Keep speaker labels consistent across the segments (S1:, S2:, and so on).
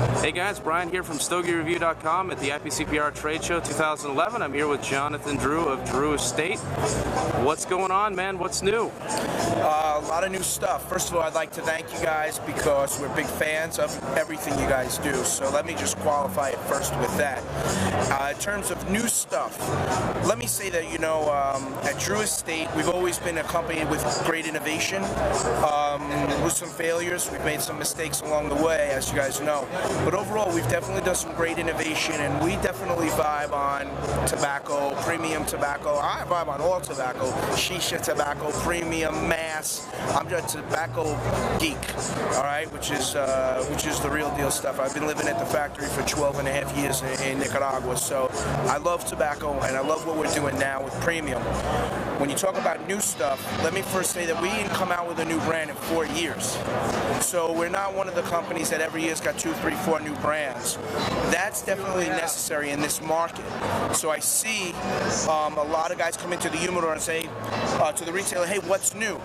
S1: Hey guys, Brian here from StogieReview.com at the IPCPR Trade Show 2011. I'm here with Jonathan Drew of Drew Estate. What's going on, man? What's new?
S2: A lot of new stuff. First of all, I'd like to thank you guys because we're big fans of everything you guys do. So let me just qualify it first with that. In terms of new stuff, let me say that, at Drew Estate, we've always been a company with great innovation. With some failures, we've made some mistakes along the way, as you guys know. But overall, we've definitely done some great innovation, and we definitely vibe on tobacco, premium tobacco. I vibe on all tobacco, shisha tobacco, premium, mass. I'm just a tobacco geek, all right, which is the real deal stuff. I've been living at the factory for 12 and a half years in Nicaragua, so I love tobacco, and I love what we're doing now with premium. When you talk about new stuff, let me first say that we didn't come out with a new brand in 4 years. So we're not one of the companies that every year's got 2, 3, 4 new brands. That's definitely necessary in this market. So I see a lot of guys come into the humidor and say to the retailer, hey, what's new?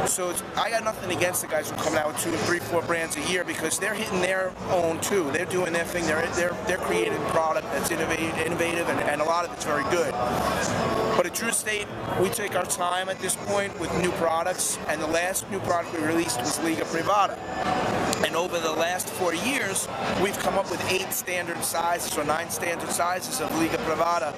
S2: So I got nothing against the guys who come out with 2, 3, 4 brands a year because they're hitting their own too. They're doing their thing. They're creating a product that's innovative and a lot of it's very good. But at Drew Estate, we take our time at this point with new products, and the last new product we released was Liga Privada. And over the last 4 years, we've come up with 8 standard sizes or 9 standard sizes of Liga Privada.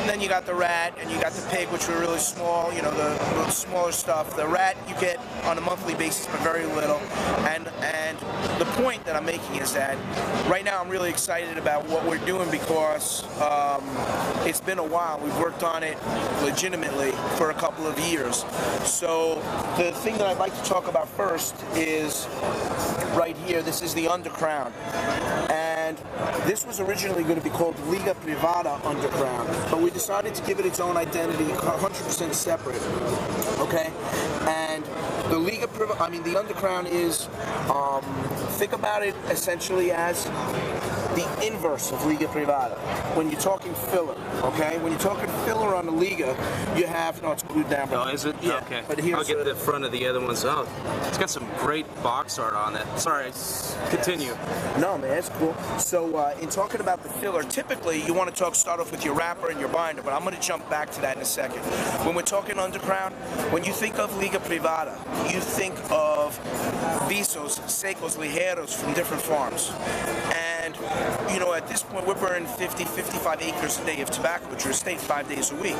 S2: Then you got the rat and you got the pig, which were really small, the smaller stuff. The rat you get on a monthly basis, but very little. And the point that I'm making is that right now I'm really excited about what we're doing because it's been a while. We've worked on it legitimately for a couple of years. So the thing that I'd like to talk about first is right here. This is the Undercrown, and this was originally going to be called Liga Privada Undercrown, but we decided to give it its own identity, 100% separate. Okay, and the the Undercrown is, think about it essentially as the inverse of Liga Privada. When you're talking filler, okay? When you're talking filler on the Liga, you have, no, it's glued down.
S1: Oh, is it?
S2: Yeah.
S1: Okay.
S2: But here's
S1: I'll get the front of the other ones out. It's got some great box art on it. Sorry, continue.
S2: Yes. No, man, it's cool. So in talking about the filler, typically you want to start off with your wrapper and your binder, but I'm going to jump back to that in a second. When we're talking Undercrown, when you think of Liga Privada, you think of visos, secos, ligeros from different farms. And at this point, we're burning 50, 55 acres a day of tobacco at Drew Estate 5 days a week.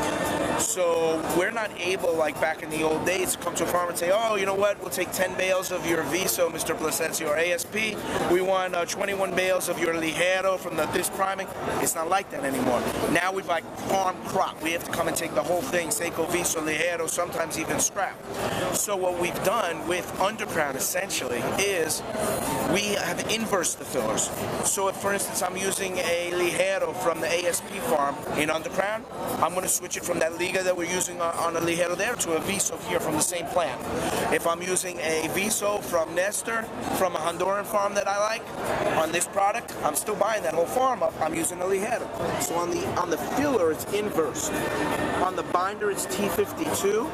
S2: So we're not able, like back in the old days, to come to a farm and say, oh, you know what, we'll take 10 bales of your Viso, Mr. Plasencia, or ASP. We want 21 bales of your Ligero from this priming. It's not like that anymore. Now we've like farm crop. We have to come and take the whole thing, Seco, Viso, Ligero, sometimes even scrap. So what we've done with Undercrown, essentially, is we have inversed the fillers. So if, for instance, I'm using a Ligero from the ASP farm in Undercrown, I'm going to switch it from that Liga that we're using on a Ligero there to a Viso here from the same plant. If I'm using a Viso from Nestor, from a Honduran farm that I like, on this product, I'm still buying that whole farm up. I'm using a Ligero. So on the filler, it's inversed. On the binder, it's T52,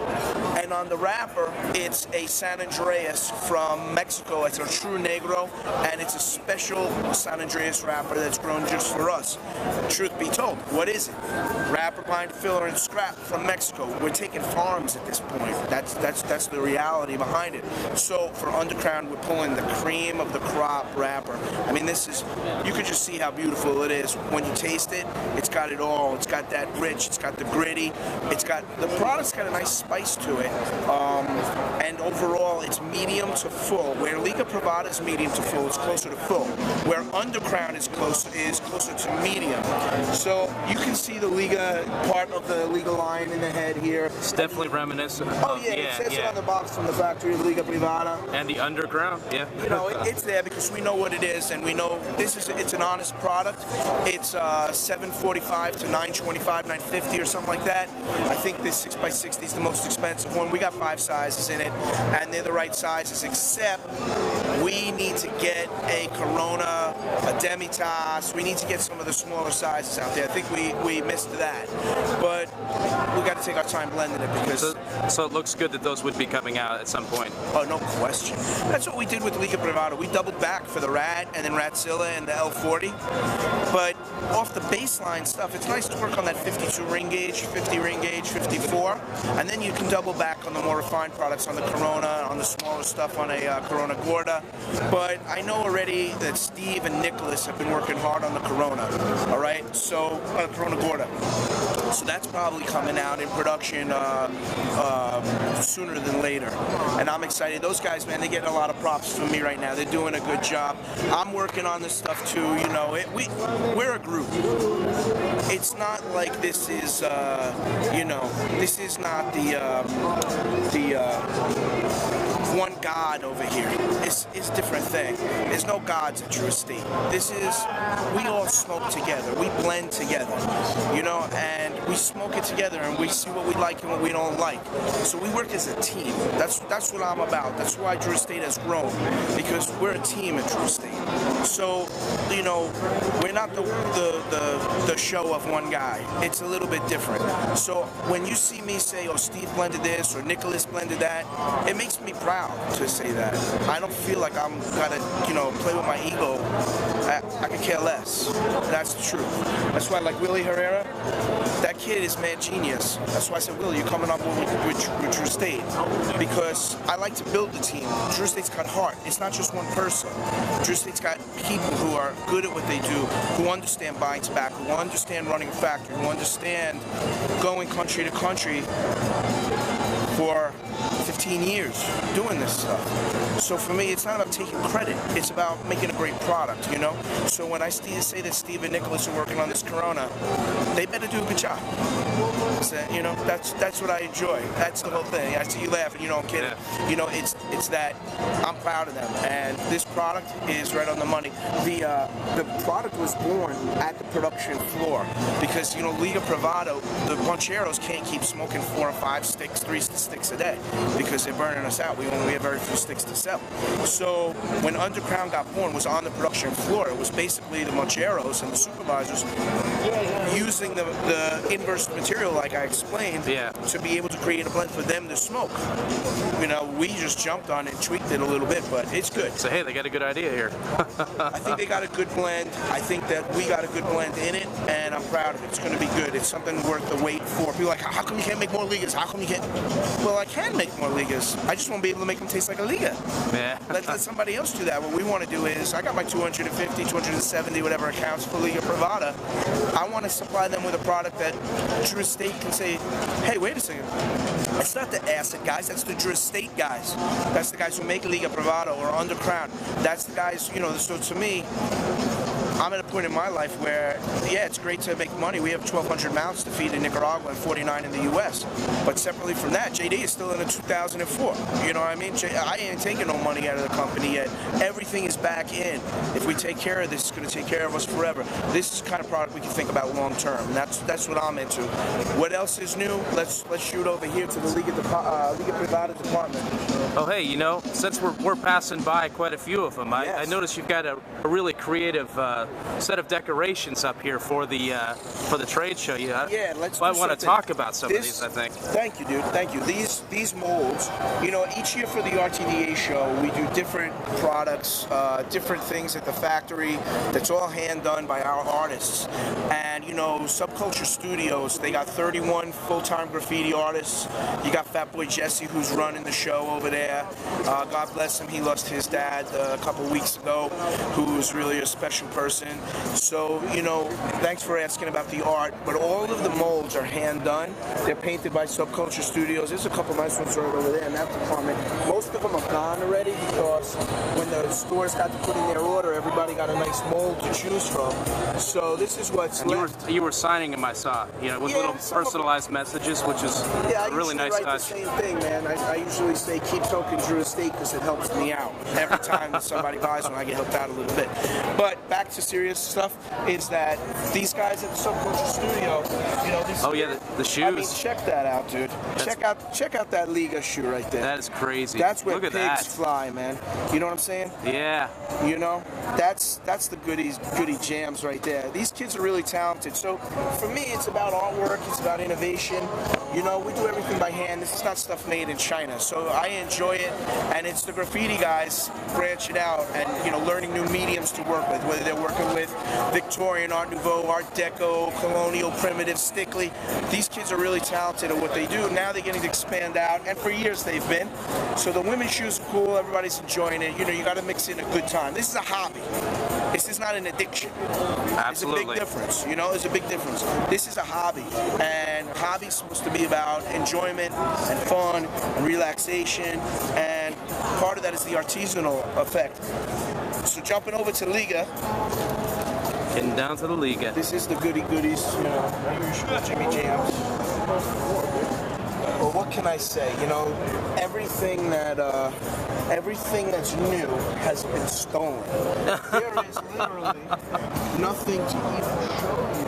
S2: and on the wrapper, it's a San Andreas from Mexico. It's a true Negro, and it's a special San Andreas wrapper that's grown just for us. Truth be told, what is it? Wrapper, binder, filler, and scrap from Mexico. We're taking farms at this point. That's the reality behind it. So for Undercrown, we're pulling the cream of the crop wrapper. I mean, you can just see how beautiful it is. When you taste it, it's got it all. It's got that rich, it's got the gritty, the product's got a nice spice to it. And overall, it's medium to full. Where Liga Privada is medium to full, it's closer to full. Where Undercrown is closer to medium. So you can see the Liga part of the Liga line in the head here.
S1: It's definitely reminiscent.
S2: Oh yeah, it says it on the box from the factory of Liga Privada.
S1: And the Undercrown, yeah.
S2: It's there because we know what it is, and we know it's an honest product. It's $745 to $925, $950 or something like that. I think this 6x60 is the most expensive one. We got 5 sizes in it, and they're the right sizes, except we need to get a Corona, a Demi-Tape, So we need to get some of the smaller sizes out there. I think we missed that, but we got to take our time blending it because.
S1: So it looks good that those would be coming out at some point.
S2: Oh, no question. That's what we did with Liga Privada. We doubled back for the Rat and then Ratzilla and the L40. But off the baseline stuff, it's nice to work on that 52 ring gauge, 50 ring gauge, 54, and then you can double back on the more refined products on the Corona, on the smaller stuff on a Corona Gorda. But I know already that Steve and Nicholas have been working hard on the Corona. All right, so Corona Gorda. So that's probably coming out in production sooner than later, and I'm excited. Those guys, man, they're getting a lot of props from me right now. They're doing a good job. I'm working on this stuff too. You know, we're a group. It's not like this is, you know, this is not the one God over here. It's a different thing. There's no gods at Drew Estate. This is, we all smoke together. We blend together, you know, and we smoke it together and we see what we like and what we don't like. So we work as a team. That's what I'm about. That's why Drew Estate has grown, because we're a team at Drew Estate. So, you know, we're not the show of one guy. It's a little bit different. So when you see me say, oh, Steve blended this or Nicholas blended that, it makes me proud to say that. I don't feel like I'm gonna, you know, play with my ego. I could care less. That's the truth. That's why, like Willie Herrera, that kid is mad genius. That's why I said, Willie, you're coming up with Drew Estate, because I like to build the team. Drew Estate's got heart. It's not just one person. Drew Estate's got people who are good at what they do, who understand buying tobacco, who understand running a factory, who understand going country to country for 15 years doing this stuff. So for me, it's not about taking credit. It's about making a great product, you know? So when I say that Steve and Nicholas are working on this Corona, they better do a good job. So, you know, that's what I enjoy. That's the whole thing. I see you laughing, you know, I'm kidding.
S1: Yeah.
S2: You know, it's that I'm proud of them, and this product is right on the money. The product was born at the production floor because, you know, Liga Privada, the Poncheros can't keep smoking 4 or 5 sticks, 3 sticks a day because they're burning us out. We have very few sticks to sell. So when Undercrown got born, it was on the production floor. It was basically the Moncheros and the supervisors using the inverse material, like I explained, to be able to create a blend for them to smoke. You know, we just jumped on it and tweaked it a little bit, but it's good.
S1: So hey, they got a good idea here.
S2: I think they got a good blend. I think that we got a good blend in it, and I'm proud of it. It's going to be good. It's something worth the wait for. People are like, how come you can't make more Ligas? How come you can't? Well, I can make more Ligas. I just won't be able to make them taste like a Liga.
S1: Yeah.
S2: Let somebody else do that. What we want to do is, I got my 250, 270, whatever accounts for Liga Privada. I want to supply them with a product that Drew Estate can say, hey, wait a second. It's not the acid guys, that's the Drew Estate guys. That's the guys who make Liga Privada or Undercrown. That's the guys, you know, so to me, I'm at a point in my life where, yeah, it's great to make money. We have 1,200 mouths to feed in Nicaragua and 49 in the U.S. But separately from that, JD is still in the 2004. You know what I mean? I ain't taking no money out of the company yet. Everything is back in. If we take care of this, it's going to take care of us forever. This is the kind of product we can think about long term. And that's what I'm into. What else is new? Let's shoot over here to the Liga Privada department.
S1: Oh, hey, you know, since we're passing by quite a few of them,
S2: Yes.
S1: I noticed you've got a really creative set of decorations up here for the trade show.
S2: Yeah, let's.
S1: I want to talk about some of these, I think.
S2: Thank you, dude. Thank you. These molds, you know, each year for the RTDA show, we do different products, different things at the factory. That's all hand done by our artists. And you know, Subculture Studios, they got 31 full-time graffiti artists. You got Fat Boy Jesse, who's running the show over there. God bless him. He lost his dad a couple weeks ago, who was really a special person. So, you know, thanks for asking about the art, but all of the molds are hand done. They're painted by Subculture Studios. There's a couple nice ones right over there in that department. Most of them are gone already because when the stores got to put in their order, everybody got a nice mold to choose from. So this is what's left.
S1: You were signing them, I saw, you know, with little personalized messages, which is a really nice touch.
S2: I usually write the same thing, man. I usually say keep smoking Drew Estate because it helps me out. Every time that somebody buys one, I get helped out a little bit. But back to serious stuff is that these guys at the Subculture Studio, you know, these.
S1: Oh yeah, the shoes.
S2: I mean, check that out, dude. Check out that Liga shoe right there.
S1: That is crazy.
S2: That's where
S1: Look at
S2: pigs
S1: that.
S2: fly, man. You know what I'm saying?
S1: Yeah.
S2: You know, that's the goody jams right there. These kids are really talented. So for me, it's about artwork. It's about innovation. You know, we do everything by hand. This is not stuff made in China. So I enjoy it, and it's the graffiti guys branching out and, you know, learning new mediums to work with, whether they're working with Victorian, Art Nouveau, Art Deco, Colonial, Primitive, Stickly. These kids are really talented at what they do. Now they're getting to expand out, and for years they've been. So the women's shoes are cool. Everybody's enjoying it. You know, you got to mix in a good time. This is a hobby. This is not an addiction.
S1: Absolutely.
S2: There's a big difference. You know, there's a big difference. This is a hobby, and hobby's supposed to be about enjoyment and fun and relaxation, and part of that is the artisanal effect. So jumping over to Liga.
S1: Getting down to the Liga.
S2: This is the goodies, you know, usual Jimmy Jams. Well, what can I say? You know, everything that's new has been stolen. There is literally nothing to even show you.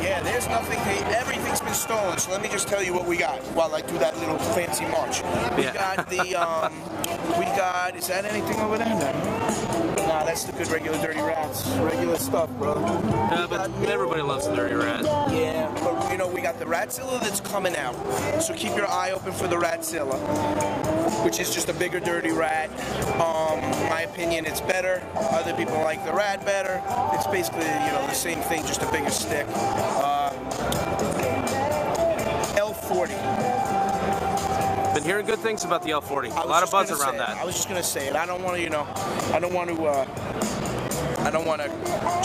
S2: Yeah, there's nothing. Everything's been stolen. So let me just tell you what we got while I do that little fancy march. We got the. Is that anything over there? Nah, that's the good regular dirty rats. Regular stuff, bro.
S1: Yeah, but everybody loves the dirty rat.
S2: Yeah, but you know, we got the Ratzilla that's coming out. So keep your eye open for the Ratzilla, which is just a bigger dirty rat. My opinion, it's better. Other people like the rat better. It's basically, you know, the same thing, just a bigger stick. L40.
S1: Been hearing good things about the L40. A lot of buzz around that.
S2: I was just gonna say it. I don't want to, you know, I don't want to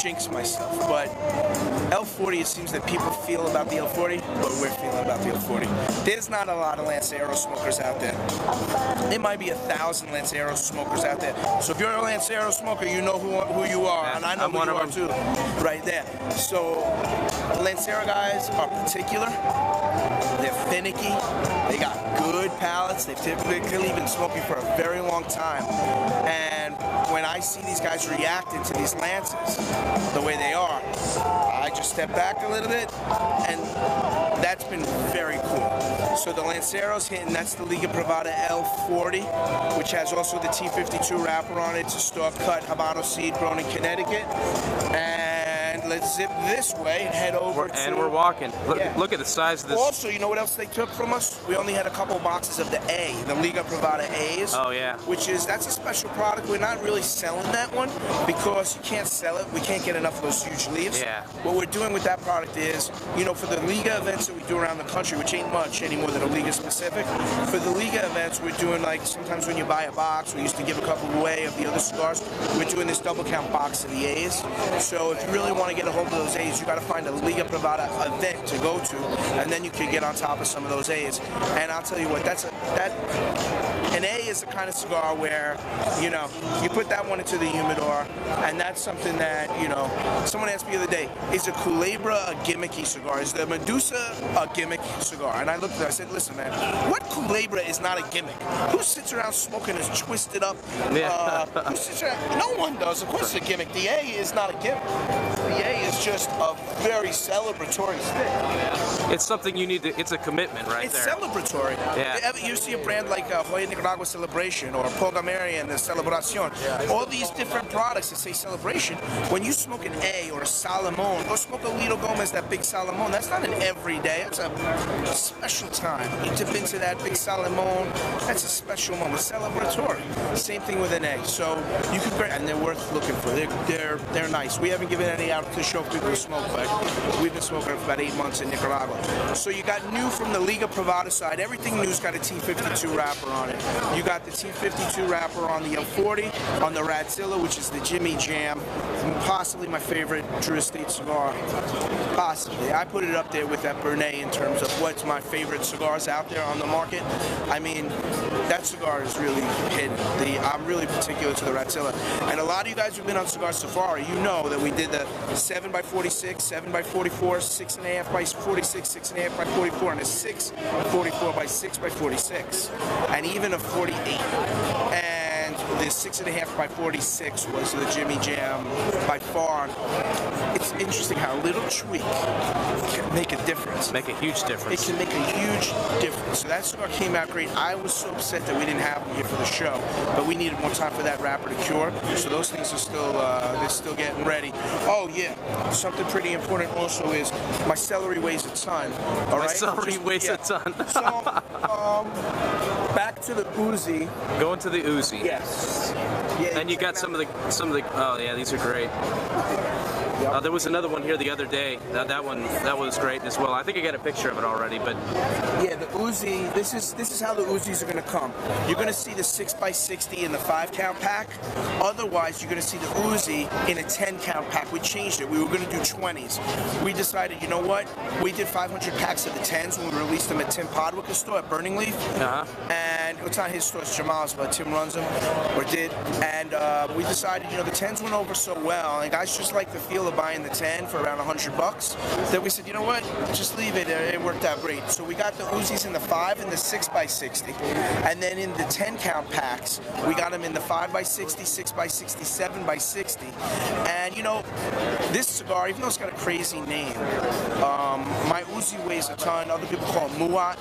S2: jinx myself, but L40, it seems that people feel about the L40 what we're feeling about the L40. There's not a lot of Lancero smokers out there. There might be 1,000 Lancero smokers out there. So if you're a Lancero smoker, you know who you are, and I know who you are too, right there. So Lancero guys are particular. They're finicky. They got good palates. They've typically been smoking for a very long time. And when I see these guys reacting to these lances the way they are, I just step back a little bit, and that's been very cool. So the Lancero's hitting, that's the Liga Privada L40, which has also the T52 wrapper on it. It's a store-cut Habano seed grown in Connecticut. And let's zip this way and head over to...
S1: And we're walking. Look at the size of this.
S2: Also, you know what else they took from us? We only had a couple boxes of the A, the Liga Privada A's.
S1: Oh, yeah.
S2: That's a special product. We're not really selling that one because you can't sell it. We can't get enough of those huge leaves.
S1: Yeah.
S2: What we're doing with that product is, you know, for the Liga events that we do around the country, which ain't much anymore that are Liga specific, for the Liga events, we're doing, like, sometimes when you buy a box, we used to give a couple away of the other cigars, we're doing this double count box of the A's. So if you really want to get a hold of those A's, you got to find a Liga Privada event to go to, and then you can get on top of some of those A's. And I'll tell you what, an A is the kind of cigar where, you know, you put that one into the humidor, and that's something that, you know, someone asked me the other day, is a Culebra a gimmicky cigar? Is the Medusa a gimmick cigar? And I looked at it, I said, listen, man, what Culebra is not a gimmick? Who sits around smoking is twisted up? Who sits around? No one does. Of course it's a gimmick. The A is not a gimmick. The A is just a very celebratory stick.
S1: It's something you need to, it's a commitment right
S2: there.
S1: It's
S2: celebratory.
S1: Yeah.
S2: You see a brand like Hoya Nicaragua Celebration or Pogamarian, the Celebracion. Yeah. All these different products that say celebration. When you smoke an A or a Salomon, or smoke a Lito Gomez, that big Salomon, that's not an everyday, that's a special time. You dip into that big Salomon, that's a special moment, celebratory. Same thing with an A. So you could, and they're worth looking for. They're nice. We haven't given any out to show people to smoke, but we've been smoking for about 8 months in Nicaragua. So you got new from the Liga Privada side. Everything new's got a T52 wrapper on it. You got the T52 wrapper on the L40, on the Ratzilla, which is the Jimmy Jam, possibly my favorite Drew Estate cigar. Possibly. I put it up there with that Bernay in terms of what's my favorite cigars out there on the market. I mean, that cigar is really hidden. I'm really particular to the Ratzilla. And a lot of you guys who've been on Cigar Safari, you know that we did the 7x46, 7x44, 6.5 by 46, 6.5 by 44, and a 6.44 by 6 by 46, and even a 48. And the 6.5 by 46 was the Jimmy Jam by far. It's interesting how a little tweak can make a difference.
S1: Make a huge difference.
S2: It can make a huge difference. So that cigar came out great. I was so upset that we didn't have them here for the show, but we needed more time for that wrapper to cure. So those things are still they're still getting ready. Oh yeah, something pretty important also is my celery weighs a ton. All right,
S1: celery weighs a ton.
S2: So back to the Uzi.
S1: Going to the Uzi.
S2: Yes. Yeah,
S1: And you got some of the oh yeah, these are great. There was another one here the other day. That was great as well. I think I got a picture of it already, but
S2: yeah, the Uzi. This is how the Uzis are going to come. You're going to see the 6x60 in the 5-count pack. Otherwise, you're going to see the Uzi in a 10-count pack. We changed it. We were going to do 20s. We decided, you know what? We did 500 packs of the 10s when we released them at Tim Podwicker's store at Burning Leaf. And it's not his store, it's Jamal's, but Tim runs them, or did. And we decided, you know, the 10s went over so well, and guys just like the feel of buying the 10 for around $100, that we said, you know what, just leave it. It worked out great. So we got the Uzis in the 5 and the 6x60, and then in the 10-count packs, we got them in the 5x60, 6x60, 7x60, and you know, this cigar, even though it's got a crazy name, my Uzi weighs a ton. Other people call it Muat.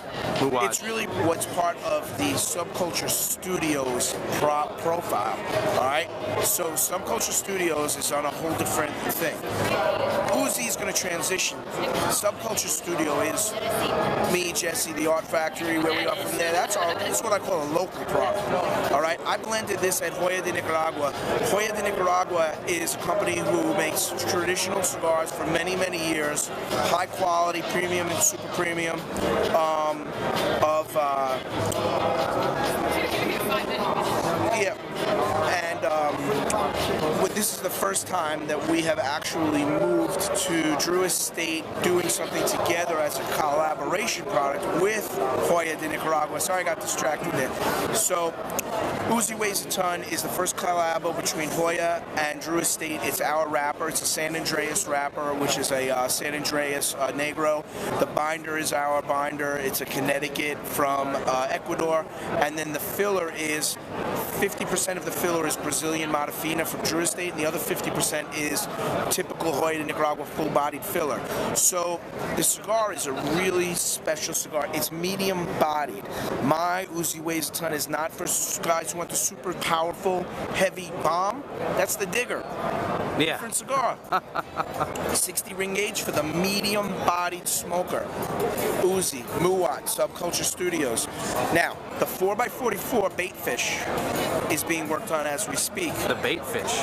S2: It's really what's part of the Subculture Studios profile. All right. So Subculture Studios is on a whole different thing. Uzi is going to transition. Subculture Studio is me, Jesse, the Art Factory, where we are from there. That's what I call a local product. All right. I blended this at Joya de Nicaragua. Joya de Nicaragua is a company who makes traditional cigars for many, many years, high quality, premium and super premium, this is the first time that we have actually moved to Drew Estate doing something together as a collaboration product with Joya de Nicaragua. Sorry, I got distracted there. So, Uzi Weighs a Ton is the first collabo between Joya and Drew Estate. It's our wrapper. It's a San Andreas wrapper, which is a San Andreas Negro. The binder is our binder. It's a Connecticut from Ecuador. And then the filler is 50% of the filler is Brazilian Modafina from Drew Estate, and the other 50% is typical Joya de Nicaragua full-bodied filler. So the cigar is a really special cigar. It's medium-bodied. My Uzi Weighs a Ton is not for guys who want the super powerful, heavy bomb. That's the Digger.
S1: Yeah.
S2: Different cigar. 60 ring gauge for the medium-bodied smoker. Uzi, Muat, Subculture Studios. Now, the 4x44 baitfish is being worked on as we speak.
S1: The baitfish.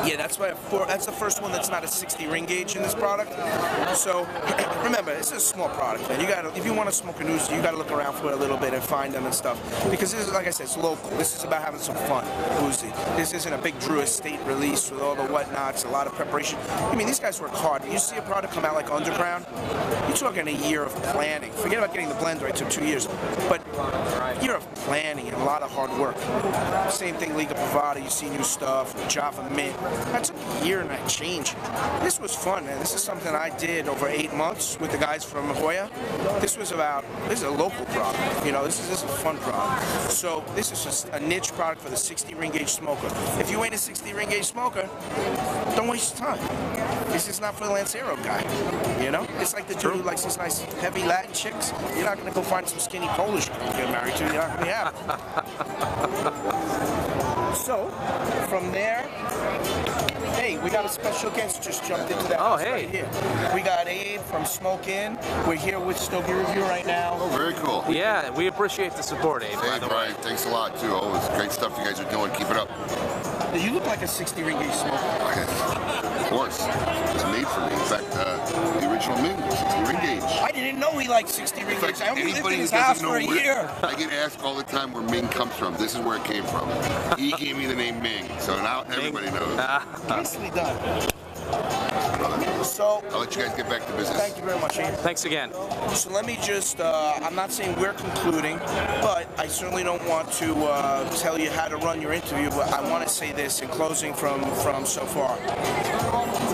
S2: Yeah, that's the first one that's not a 60 ring gauge in this product. So remember, this is a small product, man. If you want to smoke a Uzi, you gotta look around for it a little bit and find them and stuff. Because this is, like I said, it's local. This is about having some fun. Uzi. This isn't a big Drew Estate release with all the whatnots, a lot of preparation. I mean, these guys work hard. When you see a product come out like Undercrown, you're talking a year of planning. Forget about getting the blend right, it took 2 years. But a year of planning and a lot of hard work. Same thing, Liga Privada, you see new stuff, Java Mint. That took a year and that changed. This was fun, man. This is something I did over 8 months with the guys from Joya. This is a local product. You know, this is a fun product. So this is just a niche product for the 60 ring gauge smoker. If you ain't a 60 ring gauge smoker, don't waste your time. This is not for the Lancero guy. You know? It's like the dude who likes these nice heavy Latin chicks. You're not gonna go find some skinny Polish girl to get married to. You're not gonna have. So, from there, hey, we got a special guest just jumped into that.
S1: Oh, hey.
S2: Right here. We got Abe from Smoke Inn. We're here with Stogie Review right now.
S3: Oh, very cool.
S1: Yeah, we appreciate the support, Abe.
S3: Hey, Brian, thanks a lot, too. Oh, it's great stuff you guys are doing. Keep it up.
S2: You look like a 60 ring gauge smoker.
S3: Of course. It's made for me. In fact, the original Ming was 60 ring gauge.
S2: I didn't know he liked 60 ring gauge. I only lived in his
S3: who
S2: house
S3: doesn't
S2: for a
S3: know
S2: year.
S3: I get asked all the time where Ming comes from. This is where it came from. He gave me the name Ming, so now everybody knows.
S2: Nicely done. So,
S3: I'll let you guys get back to business.
S2: Thank you very much, Ian.
S1: Thanks again.
S2: So let me just, I'm not saying we're concluding, but I certainly don't want to tell you how to run your interview, but I want to say this in closing from so far.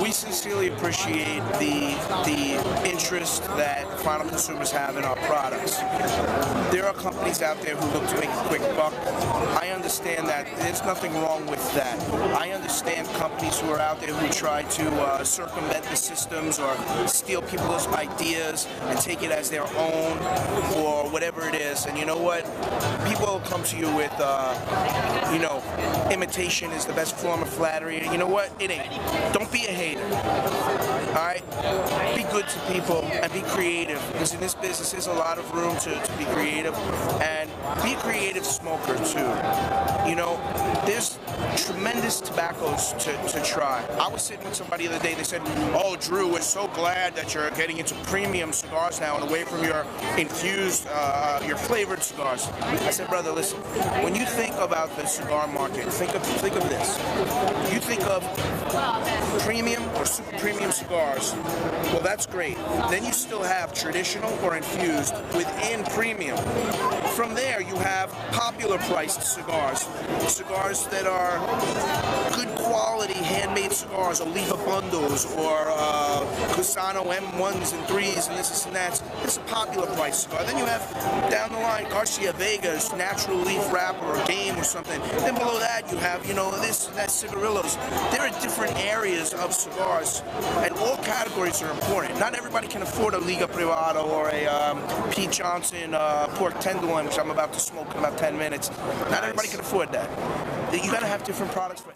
S2: We sincerely appreciate the interest that final consumers have in our products. There are companies out there who look to make a quick buck. I understand that. There's nothing wrong with that. I understand companies who are out there who try to circumvent the systems or steal people's ideas and take it as their own or whatever it is. And you know what? People will come to you with, imitation is the best form of flattery. You know what? It ain't. Don't be a hater. All right? Be good to people and be creative, because in this business there's a lot of room to be creative, and be a creative smoker too. There's tremendous tobaccos to try. I was sitting with somebody the other day, they said, "Oh, Drew, we're so glad that you're getting into premium cigars now and away from your infused, your flavored cigars." I said, "Brother, listen, when you think about the cigar market, think of this. You think of premium or super premium cigars, well, that's great. Then you still have traditional or infused within premium. From there, you have popular priced cigars that are good quality handmade cigars, Oliva bundles, or Cusano M1s and 3s and this and that. It's a popular price cigar. Then you have down the line Garcia Vegas, natural leaf wrapper or game or something. Then below that you have, this and that cigarillos. There are different areas of cigars, and all categories are important. Not everybody can afford a Liga Privada or a Pete Johnson pork tenderloin, which I'm about to smoke in about 10 minutes. Not everybody can afford that. You gotta have different products for